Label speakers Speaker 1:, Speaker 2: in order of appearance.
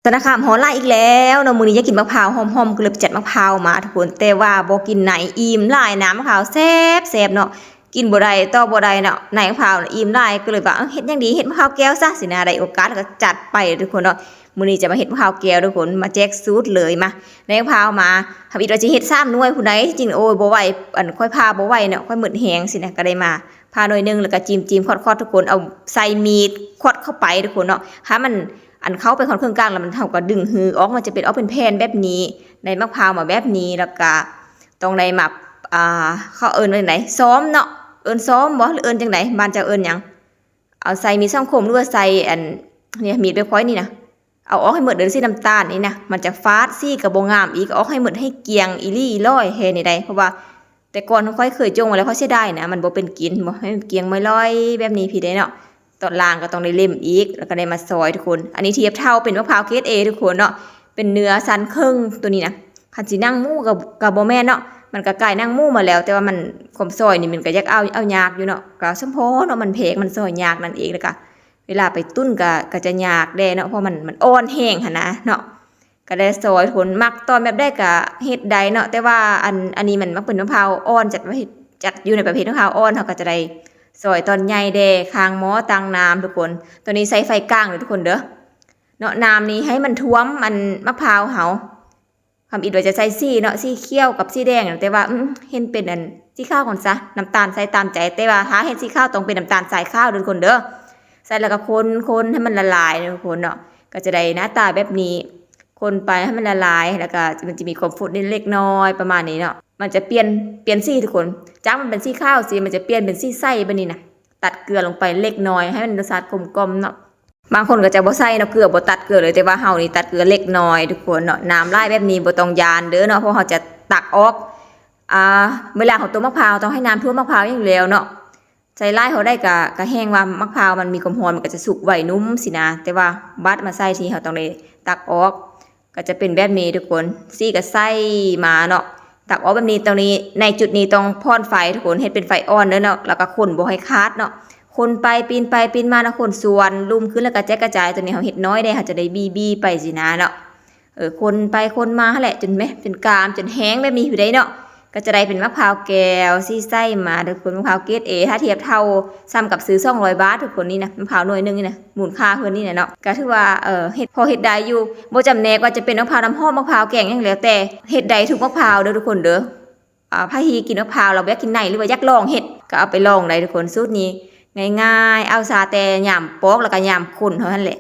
Speaker 1: ธนาคารหอไล่อีกแล้วเนาะมื้อนี้อยากกินมะพร้าวหอมๆก็เลยไปจัดมะพร้าวมาทุกคนแต่ว่าบ่กินไหนอิ่มหลายน้ำมะพร้าวแซ่บๆเนาะกินบ่ได้ต่อบ่ได้เนาะไหนมะพร้าวอิ่มหลายก็เลยว่าเฮ็ดหยังดีเฮ็ดมะพร้าวแก้วซะสินะได้โอกาสแล้วก็จัดไปทุกคนเนาะมื้อนี้จะมาเฮ็ดมะพร้าวแก้วทุกคนมาแจกสูตรเลยมาในมะพร้าวมาทำอีกว่าสิเฮ็ด3หน่วยผู้ใดจริงโอ้ยบ่ไหวค่อยพาบ่ไหวเนาะค่อยมืดแฮงสินะก็ได้มาพาหน่วยนึงแล้วก็จิ้มๆคอดๆทุกคนเอาใส่มีดคอดเข้าไปทุกคนเนาะถ้ามันเข้าไปค่อนเครื่องกลางแล้วมันเท่ากับดึงหือออกมันจะเป็นออกเป็นแผ่นแบบนี้ในมะพร้าวมาแบบนี้แล้วก็ตรงในหมักเขาเอิ้นว่าจังไดซ้อมเนาะเอิ้นซ้อมบ่หรือเอิ้นจังไดบ้านเจ้าเอิ้นหยังเอาใส่มีซ่อมคมหรือว่าใส่เนี่ยมีดไปพ้อยนี่นะเอาออกให้หมดเด้อสีน้ำตาลนี่นะมันจะฟาดซี่ก็บ่งามอีกออกให้หมดให้เกียงอีลี่ร้อยเฮ็ดนี่ได้เพราะว่าแต่ก่อนค่อยเคยจงมาแล้วเขาเสียดายนะมันบ่เป็นกินบ่ให้เกียงไม่ร้อยแบบนี้พี่ได้เนาะตอนล่างก็ต้องได้เล่มอีกแล้วก็ได้มาซอยทุกคนอันนี้เทียบเท่าเป็นมะพร้าวเกรด A ทุกคนเนาะเป็นเนื้อสันครึ่งตัวนี้นะคันสินั่งหมู่กับบ่แม่นเนาะมันก็ใกล้นั่งหมู่มาแล้วแต่ว่ามันความซอยนี่มันก็อยากเอายากอยู่เนาะก็สมพอเนาะมันเพกมันซอยยากนั่นเองแล้วก็เวลาไปตุ้นก็จะยากแด่เนาะเพราะมันอ่อนแห้งหั่นนะเนาะก็ได้ซอยทุกคนมักตอนแบบได้ก็เฮ็ดได้เนาะแต่ว่าอันนี้มันมักเป็นมะพร้าวอ่อนจัดอยู่ในประเภทมะพร้าวอ่อนเฮาก็จะได้ซอยตอนใหญ่แดคางหม้อตังน้ำทุกคนตัวนี้ใช้ไฟกลางเลยทุกคนเด้อเนาะน้ำนี้ให้มันท่วมมันมะพร้าวเฮาคำอีกโดยจะใส่สีเนาะสีเขียวกับสีแดงแต่ว่าเห็นเป็นสีข้าวก่อนซะน้ำตาลใส่ตามใจแต่ว่าถ้าเห็นสีข้าวต้องเป็นน้ำตาลทรายข้าวทุกคนเด้อใส่แล้วก็คนให้มันละลายทุกคนเนาะก็จะได้หน้าตาแบบนี้คนไปให้มันละลายแล้วก็มันจะมีความฝุ่นนิดเล็กน้อยประมาณนี้เนาะมันจะเปลี่ยนสีทุกคนจากมันเป็นสีข้าวสีมันจะเปลี่ยนเป็นสีใสแบบนี้นะตัดเกลือลงไปเล็กน้อยให้มันรสชาติกลมๆเนาะบางคนก็จะบ่ใส่เนาะเกลือบ่ตัดเกลือเลยแต่ว่าเฮานี่ตัดเกลือเล็กน้อยทุกคนเนาะน้ำลายแบบนี้บ่ต้องยานเด้อเนาะเพราะเฮาจะตักออกเวลาของตัวมะพร้าวต้องให้น้ำท่วมมะพร้าวอย่างเดียวเนาะใส่ลายเฮาได้ก็แห้งว่ามะพร้าวมันมีความร้อนมันก็จะสุกไวนุ่มสินะแต่ว่าบัดมาใส่ที่เฮาต้องได้ตักออกก็จะเป็นแบบนี้ทุกคนซี่ก็ใส่มาเนาะตักออกแบบนี้ตรงนี้ในจุดนี้ต้องพ่นไฟทุกคนให้เป็นไฟอ่อนเด้อเนาะแล้วก็คนบ่ให้ขาดเนาะคนไปปีนมานะคนส่วนลุ่มขึ้นแล้วก็แจ๊กกระจายตัวนี้เฮาเฮ็ดน้อยได้เฮาจะได้บีไปสินะเนาะคนไปคนมาแหละจนแม้เป็นกามจนแห้งแบบนี้อยู่ได้เนาะก็จะได้เป็นมะพร้าวแก้วซี่ไส้มาทุกคนมะพร้าวเกรด A ถ้าเทียบเท่าซ้ำกับซื้อ200 บาททุกคนนี่นะมะพร้าวหน่วยนึงนี่นะมูลค่าเพิ่นนี่นะเนาะก็ถือว่าเฮ็ดพอเฮ็ดได้อยู่บ่จำแนกว่าจะเป็นมะพร้าวน้ำหอมมะพร้าวแกงอย่างแล้วแต่เฮ็ดได้ทุกมะพร้าวเด้อทุกคนเด้อพาฮีกินมะพร้าวเราบ่อยากกินไหนหรือว่าอยากลองเฮ็ดก็เอาไปลองได้ทุกคนสูตรนี้ง่ายๆเอาซาแต่ย่ำโป๊กแล้วก็ย่ำข้นเท่านั้นแหละ